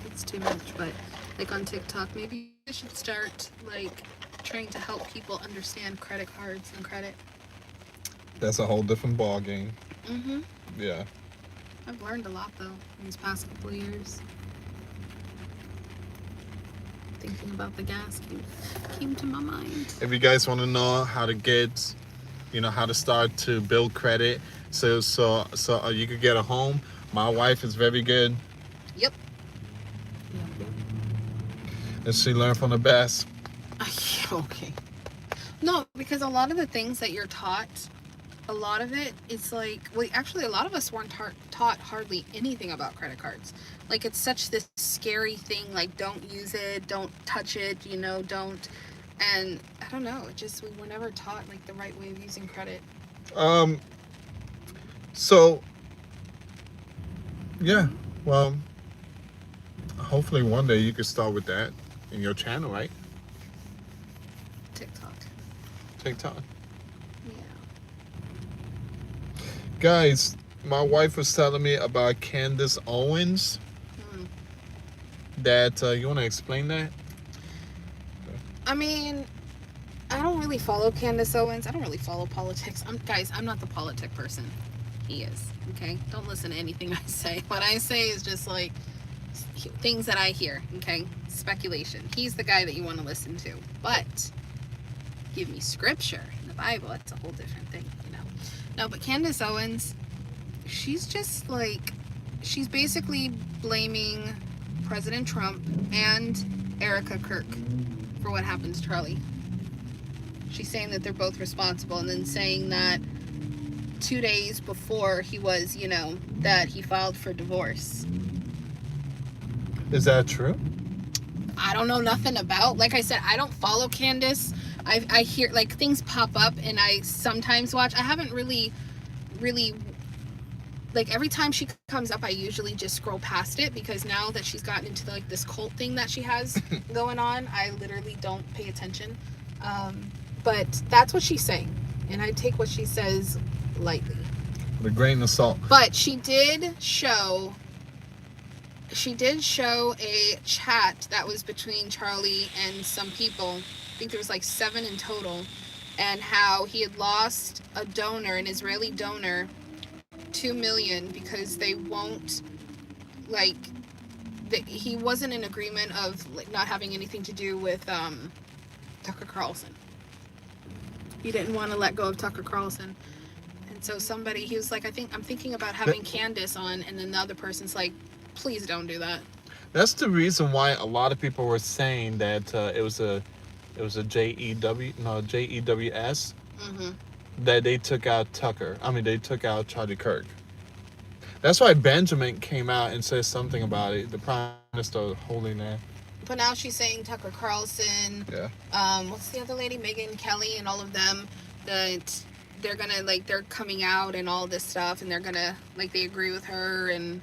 it's too much, but like on TikTok, maybe I should start like trying to help people understand credit cards and credit. That's a whole different ball game. Yeah. I've learned a lot though in these past couple of years. Thinking about the gas came to my mind. If you guys want to know how to get, how to start to build credit, so you could get a home, my wife is very good. Yep. And she learned from the best. Okay. No, because a lot of the things that you're taught, a lot of it is like, well, actually, a lot of us weren't taught hardly anything about credit cards. Like, it's such this scary thing, like, don't use it, don't touch it, don't. And I don't know, we were never taught, like, the right way of using credit. So, yeah, well, hopefully one day you can start with that in your channel, right? TikTok. Yeah. Guys, my wife was telling me about Candace Owens. That, you want to explain that? I mean, I don't really follow Candace Owens. I don't really follow politics. I'm not the politic person. He is, okay? Don't listen to anything I say. What I say is just like things that I hear, okay? Speculation. He's the guy that you want to listen to. But give me scripture in the Bible, it's a whole different thing, No, but Candace Owens, she's just like, she's basically blaming President Trump and Erica Kirk for what happened to Charlie. She's saying that they're both responsible, and then saying that 2 days before he was, that he filed for divorce. Is that true? I don't know nothing about, like I said, I don't follow Candace. I hear, like, things pop up and I sometimes watch. I haven't really, like, every time she comes up, I usually just scroll past it, because now that she's gotten into, like, this cult thing that she has going on, I literally don't pay attention. But that's what she's saying, and I take what she says lightly. With a grain of salt. But she did show a chat that was between Charlie and some people. I think there was like 7 in total, and how he had lost a donor, an Israeli donor, $2 million, because they won't, like, he wasn't in agreement of, like, not having anything to do with Tucker Carlson. He didn't want to let go of Tucker Carlson. And So somebody, he was like, I'm thinking about having Candace on, and then the other person's like, please don't do that. That's the reason why a lot of people were saying that it was a JEWS Mm-hmm. that they took out Tucker. I mean, they took out Charlie Kirk. That's why Benjamin came out and said something about it. The prime minister holding that. But now she's saying Tucker Carlson. Yeah. What's the other lady? Megyn Kelly and all of them, that they're gonna, like, they're coming out and all this stuff, and they're gonna, like, they agree with her and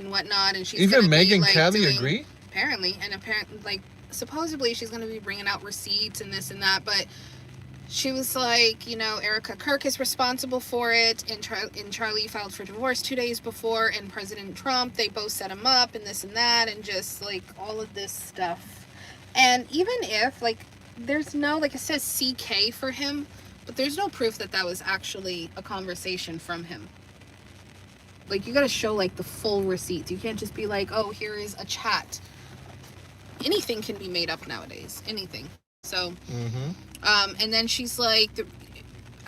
whatnot, and she's Even gonna Megyn be, like, Kelly agree? Apparently, like, supposedly she's gonna be bringing out receipts and this and that, but she was like, Erica Kirk is responsible for it, and Charlie filed for divorce 2 days before, and President Trump, they both set him up, and this and that, and just, like, all of this stuff. And even if, like, there's no, like, it says CK for him, but there's no proof that was actually a conversation from him. Like, you gotta show, like, the full receipts. You can't just be like, oh, here is a chat. Anything can be made up nowadays. Anything. So, and then she's like,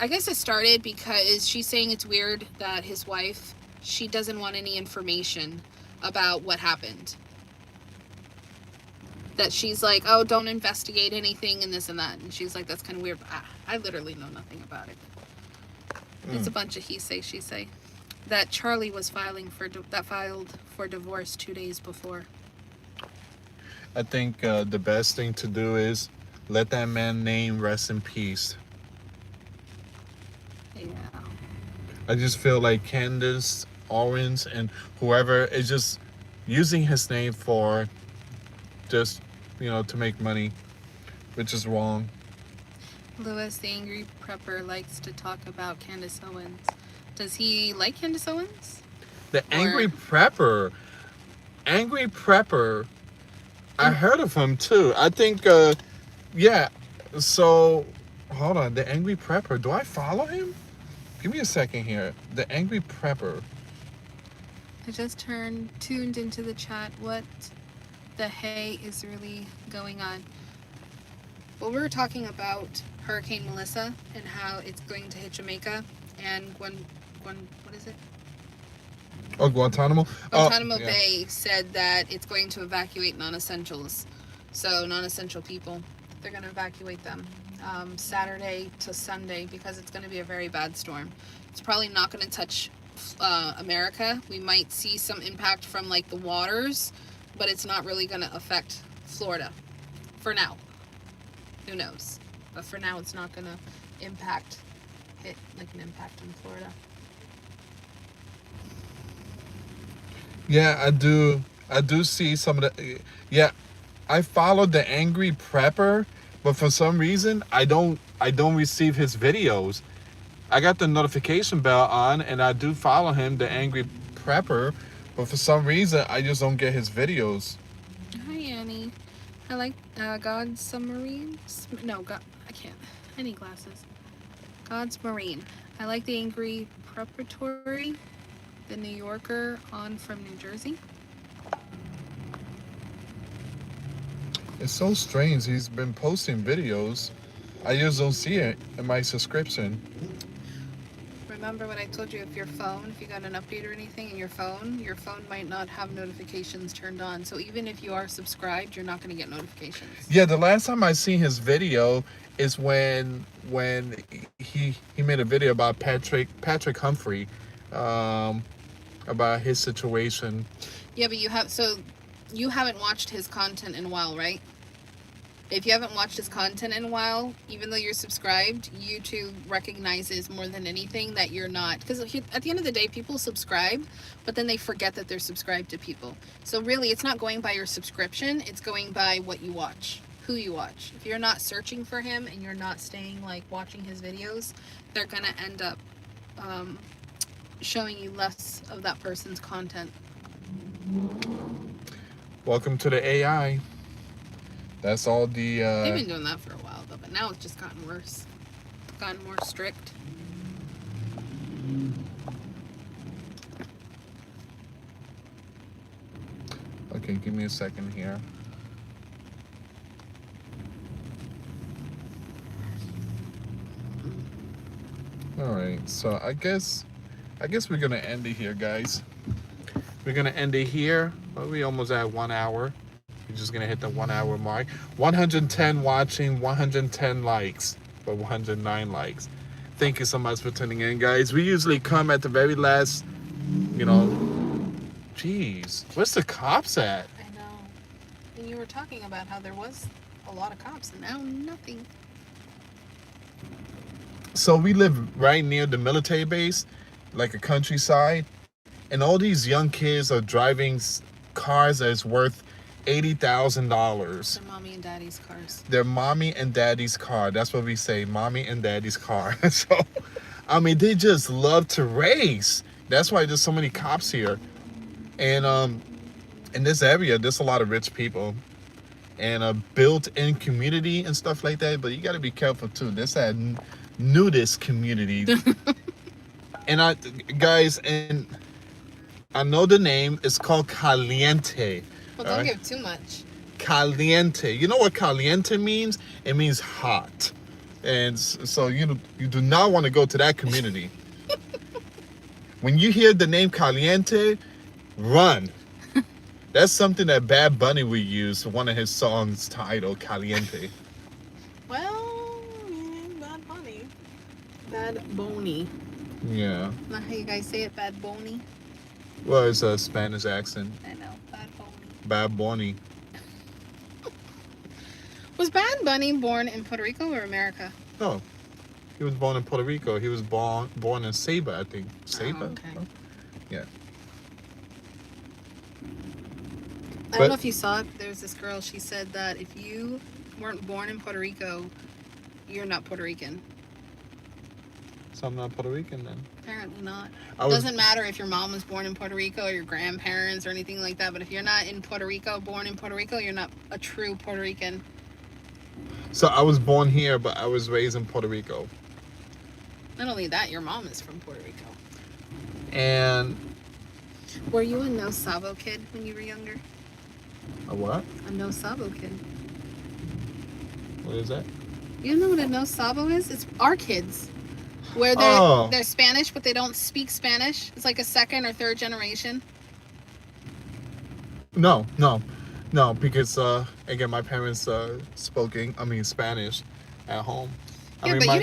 I guess it started because she's saying it's weird that his wife, she doesn't want any information about what happened. That she's like, oh, don't investigate anything and this and that. And she's like, that's kind of weird. But I literally know nothing about it. It's a bunch of he say, she say. That Charlie was filed for divorce 2 days before. I think the best thing to do is let that man name rest in peace. Yeah. I just feel like Candace Owens and whoever is just using his name for just, to make money, which is wrong. Lewis, the angry prepper, likes to talk about Candace Owens. Does he like Candace Owens? The angry prepper. Angry prepper. I heard of him too. I think, yeah. So, hold on. The angry prepper. Do I follow him? Give me a second here. The angry prepper. I just tuned into the chat. What the hey is really going on? Well, we were talking about Hurricane Melissa and how it's going to hit Jamaica and what is it? Oh, Guantanamo? Guantanamo Bay said that it's going to evacuate non-essentials. So non-essential people, they're going to evacuate them Saturday to Sunday because it's going to be a very bad storm. It's probably not going to touch America. We might see some impact from, like, the waters, but it's not really going to affect Florida for now. Who knows? But for now, it's not going to hit like an impact in Florida. Yeah, I do see some of the. Yeah, I followed the angry prepper, but for some reason I don't receive his videos. I got the notification bell on, and I do follow him, the angry prepper, but for some reason I just don't get his videos. Hi, Annie. I like God's Submarines. No, God, I can't. I need glasses. God's Marine. I like the angry preparatory. The New Yorker on from New Jersey. It's so strange. He's been posting videos. I just don't see it in my subscription. Remember when I told you if you got an update or anything in your phone might not have notifications turned on. So even if you are subscribed, you're not going to get notifications. Yeah, the last time I seen his video is when he made a video about Patrick Humphrey, about his situation. Yeah, but you haven't watched his content in a while, right? If you haven't watched his content in a while, even though you're subscribed, YouTube recognizes more than anything that you're not. Because at the end of the day, people subscribe, but then they forget that they're subscribed to people. So really, it's not going by your subscription. It's going by what you watch, who you watch. If you're not searching for him and you're not staying, like, watching his videos, they're going to end up showing you less of that person's content. Welcome to the AI. That's all the... They've been doing that for a while, though, but now it's just gotten worse. Gotten more strict. Okay, give me a second here. All right, so I guess we're gonna end it here, guys. We're gonna end it here. Well, we almost at 1 hour. We're just gonna hit the 1 hour mark. 110 watching, 110 likes, but 109 likes. Thank you so much for tuning in, guys. We usually come at the very last, you know. Jeez, where's the cops at? I know. And you were talking about how there was a lot of cops, and now nothing. So we live right near the military base, like a countryside, and all these young kids are driving cars that's worth $80,000. Their mommy and daddy's cars. Their mommy and daddy's car. That's what we say, mommy and daddy's car. So, I mean, they just love to race. That's why there's so many cops here. And in this area, there's a lot of rich people and a built-in community and stuff like that. But you got to be careful too. There's that nudist community. And guys, and I know the name. It's called Caliente. Well, don't give too much. Caliente. You know what caliente means? It means hot. And so you do not want to go to that community. When you hear the name Caliente, run. That's something that Bad Bunny would use for one of his songs titled Caliente. Well, Bad Bunny. Bad Boney. Yeah. Not how you guys say it, Bad Boney. Well, it's a Spanish accent. I know, Bad Boney. Bad Bunny. Was Bad Bunny born in Puerto Rico or America? No. He was born in Puerto Rico. He was born in Ceiba, I think. Ceiba? Oh, okay. Oh, yeah. I don't know if you saw it. There was this girl. She said that if you weren't born in Puerto Rico, you're not Puerto Rican. So I'm not Puerto Rican then. Apparently not. It doesn't matter if your mom was born in Puerto Rico or your grandparents or anything like that. But if you're not in Puerto Rico, born in Puerto Rico, you're not a true Puerto Rican. So I was born here, but I was raised in Puerto Rico. Not only that, your mom is from Puerto Rico. And were you a no sabo kid when you were younger? a what? A no sabo kid. What is that? You don't know what a no sabo is? It's our kids. Where they're Spanish, but they don't speak Spanish. It's like a second or third generation. No, because again, my parents spoke Spanish at home. Yeah, but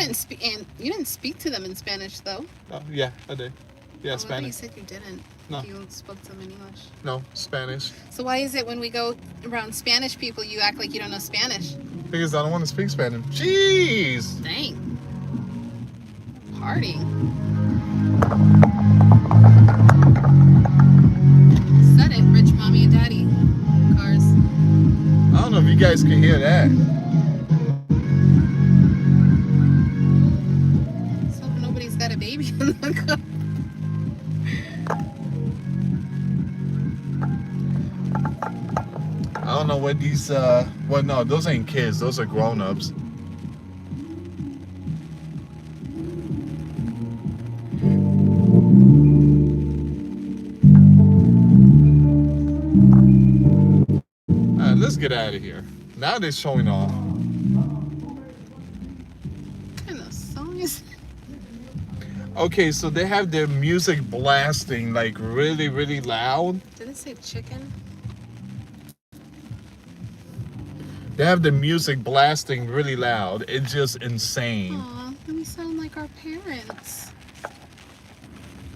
you didn't speak to them in Spanish though. Yeah, I did. Yeah, Oh, Spanish. You said you didn't. No. You spoke to them in English. No, Spanish. So why is it when we go around Spanish people, you act like you don't know Spanish? Because I don't want to speak Spanish. Jeez. Dang. Party. Said it, rich mommy and daddy cars. I don't know if you guys can hear that. So nobody's got a baby in the car. I don't know what these well, no, those ain't kids, those are grown-ups. Let's get out of here. Now they're showing off. What kind of song is that? Okay, so they have their music blasting like really, really loud. Did it say chicken? They have the music blasting really loud. It's just insane. Aw, we sound like our parents.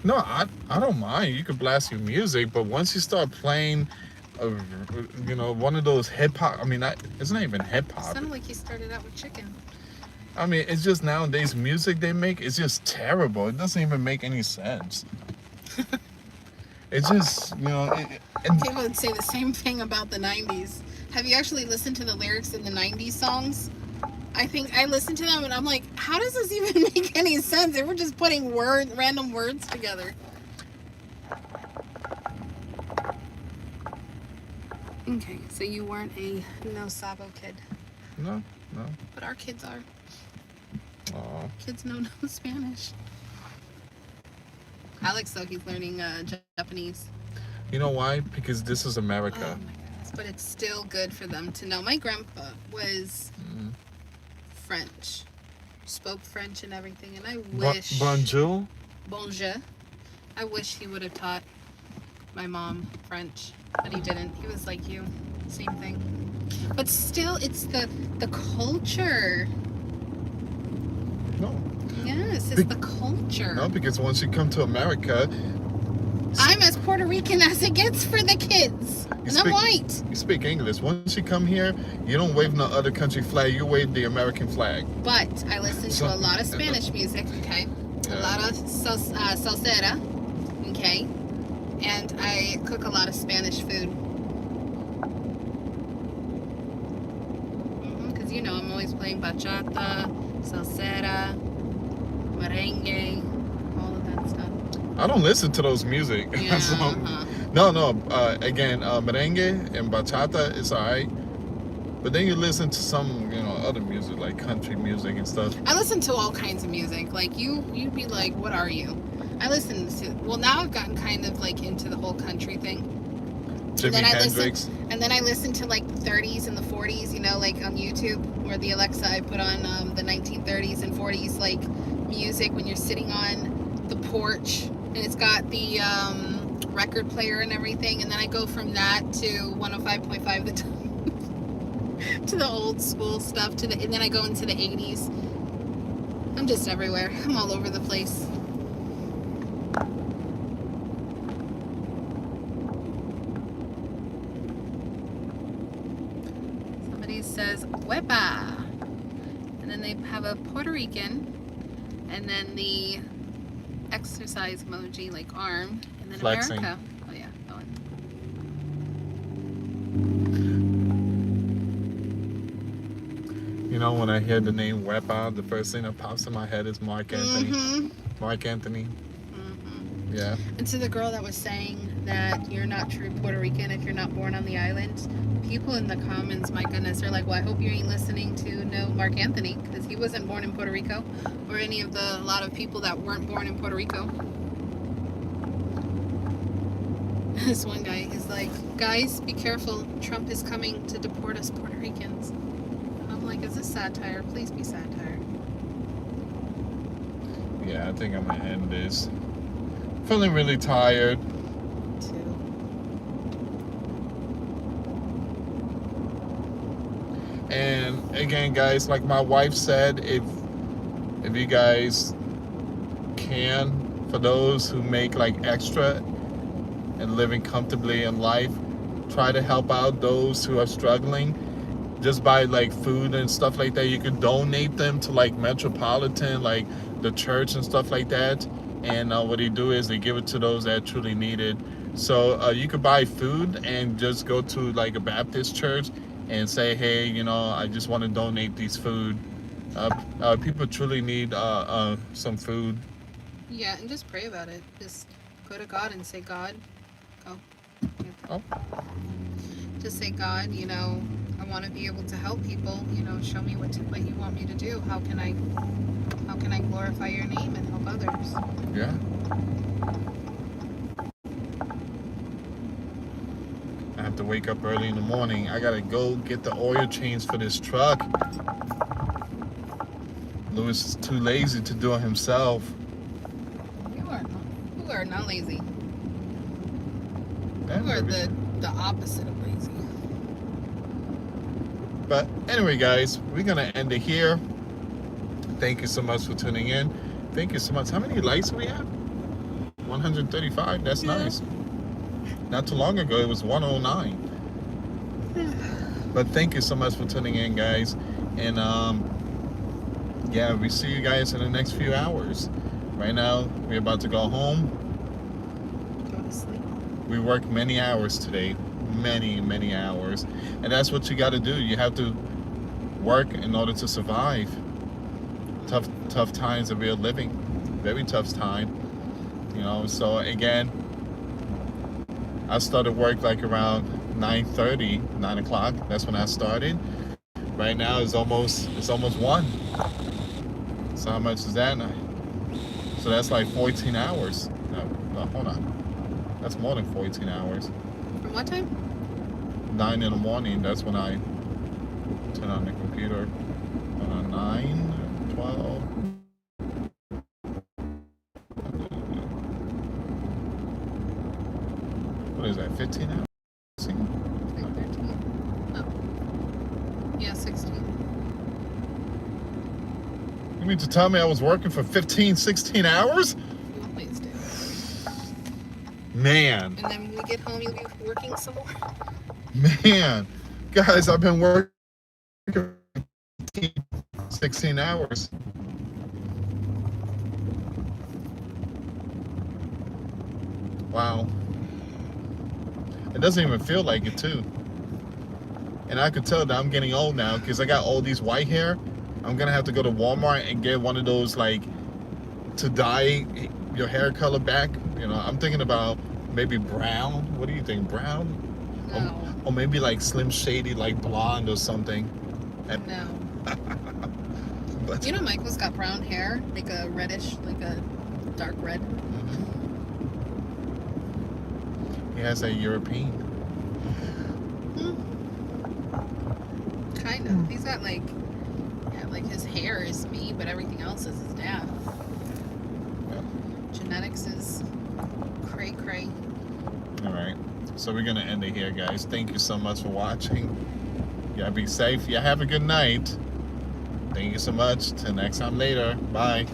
No, I don't mind. You can blast your music, but once you start playing, one of those hip hop. I mean, it's not even hip hop. It sounded like you started out with chicken. I mean, it's just nowadays music they make is just terrible. It doesn't even make any sense. It's just, People would say the same thing about the 90s. Have you actually listened to the lyrics in the 90s songs? I think I listened to them and I'm like, how does this even make any sense? They were just putting random words together. Okay, so you weren't a no sabo kid. No. But our kids are. Aw. Kids know no Spanish. Alex, though, he's learning Japanese. You know why? Because this is America. Oh my goodness. But it's still good for them to know. My grandpa was French. spoke French and everything, and I wish Bonjour. bonjour. I wish he would have taught my mom French, but he didn't. He was like you, same thing. But still, it's the culture. No. Yes, it's the culture. No, because once you come to America, I'm as Puerto Rican as it gets for the kids. And I'm white. You speak English. Once you come here, you don't wave no other country flag. You wave the American flag. But I listen to a lot of Spanish music, okay? Yeah. A lot of salsera, okay? And I cook a lot of Spanish food. Because, you know, I'm always playing bachata, salsera, merengue, all of that stuff. I don't listen to those music. Yeah, So, no. Again, merengue and bachata is alright, but then you listen to some, other music like country music and stuff. I listen to all kinds of music. Like you'd be like, what are you? I listen to. Well, now I've gotten kind of like into the whole country thing. Jimi Hendrix. And then I listen to like the 30s and the 40s. Like on YouTube, or the Alexa, I put on the 1930s and 40s like music when you're sitting on the porch. And it's got the record player and everything, and then I go from that to 105.5 the time to the old school stuff, and then I go into the 80s. I'm just everywhere. I'm all over the place. Somebody says "Wepa," and then they have a Puerto Rican, and then the exercise emoji, like arm, and then Flexing. America. Oh yeah, that one. When I hear the name Wepa, the first thing that pops in my head is Mark Anthony. Mark Anthony. Yeah. And to the girl that was saying that you're not true Puerto Rican if you're not born on the island, people in the comments, my goodness, are like, well, I hope you ain't listening to no Mark Anthony, because he wasn't born in Puerto Rico, or any of a lot of people that weren't born in Puerto Rico. This one guy is like, guys, be careful, Trump is coming to deport us Puerto Ricans. And I'm like, is this satire? Please be satire. Yeah, I think I'm gonna end this. Feeling really tired. Too. And again, guys, like my wife said, if you guys can, for those who make like extra and living comfortably in life, try to help out those who are struggling. Just buy like food and stuff like that. You can donate them to like Metropolitan, like the church and stuff like that. And what they do is they give it to those that truly need it. So you could buy food and just go to like a Baptist church and say, hey, I just want to donate these food. People truly need some food. Yeah, and just pray about it. Just go to God and say, God, just say, God, I want to be able to help people. Show me what you want me to do. How can I glorify your name and help others? Yeah. I have to wake up early in the morning. I gotta go get the oil change for this truck. Louis is too lazy to do it himself. You are not lazy. Yeah, You are the opposite of lazy. But anyway, guys, we're gonna end it here. Thank you so much for tuning in. Thank you so much. How many likes do we have? 135. That's nice. Not too long ago, it was 109. But thank you so much for tuning in, guys. And yeah, we see you guys in the next few hours. Right now, we're about to go home. Go to sleep. We worked many hours today. Many hours. And that's what you got to do. You have to work in order to survive. Tough times that we are living. Very tough time. So again, I started work like around 9:30, 9 o'clock. That's when I started. Right now it's almost 1. So how much is that now? So that's like 14 hours. No, hold on. That's more than 14 hours. From what time? 9 in the morning. That's when I turn on the computer. 9. 12. What is that, 15 hours? 16? Like 13. Oh. Yeah, 16. You mean to tell me I was working for 15, 16 hours? You always do. Man. And then when we get home, you'll be working some more. Man. Guys, I've been working 16 hours. Wow. It doesn't even feel like it, too. And I could tell that I'm getting old now because I got all these white hair. I'm gonna have to go to Walmart and get one of those, like, to dye your hair color back. You know, I'm thinking about maybe brown. What do you think, brown? No. Or maybe like Slim Shady, like blonde or something. No. But, You know, Michael's got brown hair, like a reddish, like a dark red. he has a European. Kind of. He's got like, yeah, like his hair is me, but everything else is his dad. Yeah. Genetics is cray cray. All right. So we're gonna end it here, guys. Thank you so much for watching. Yeah, be safe. Yeah, have a good night. Thank you so much. Till next time later. Bye.